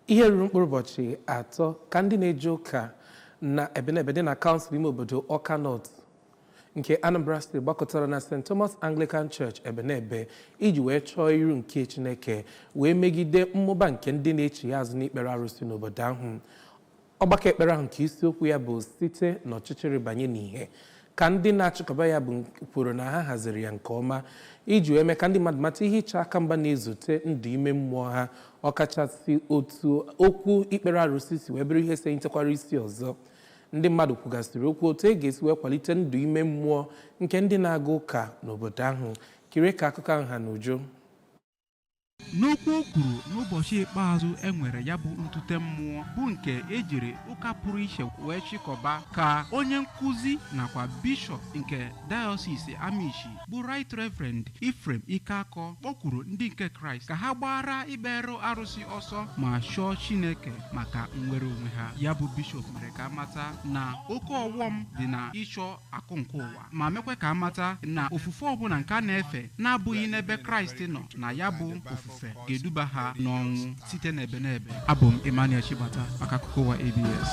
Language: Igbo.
ihe ruru mkpụrụ ụbọchị atọ ka ndị na-eje ụka na Ebenebe dị na kansụl ime obodo Ọka North nke Anambra steeti gbakọtara na St. Thomas Anglican Church Ebenebe iji wee chọọ iru nke Chineke wee megide mmụba nke ndị na-echi azụ n'ikpere arụsị n'obodo ahụ. Ọgbakọ ekpere ahụ nke isiokwu ya bụ site n'ọchịchịrị banye n'ihe ka ndị na-achịkọba ya bụ kwuru na ha haziri ya nke ọma iji wee mee ka ndị mmadụ mata ihe ịcha aka mgba na-ezute ndụ ime mmụọ ha, ọkachasị otu okwu ikpere arụsị si wee bụrụ ihe senyetekwara isi ọzọ. Ndị mmadụ kwugasịrị okwu otu e ga-esi wee kwalite ndụ ime mmụọ nke ndị na-aga ụka n'obodo ahụ. Kiri ka akụkọ ahụ ha n'uju. N'okwu o kwuru n'ụbọchị ikpeazụ enwere ya bụ ntute mmụọ bụ nke ejiri ụka pụrụ iche wee chịkọba ka onye nkụzi nakwa bishọp nke dayọsis Amishi bụ Right Reverend Ephraim Ikeakọ kpọkwuru ndị nke Kraịst ka ha gbara ikpere arụsị ọsọ ma chọọ Chineke maka nnwere onwe ha. Ya bụ bishọp mere ka amata na oke ọghọm dị na ịchọ akụ nke ụwa ma mekwa ka amata na ofufe ọbụla nke a na-efe na-abụghị n'ebe Kraịst nọ na ya bụ ofufe ga-eduba ha n'ọnwụ site n'Ebenebe. Abụ m Emmanuel Chibata maka akụkọ ụwa ABS.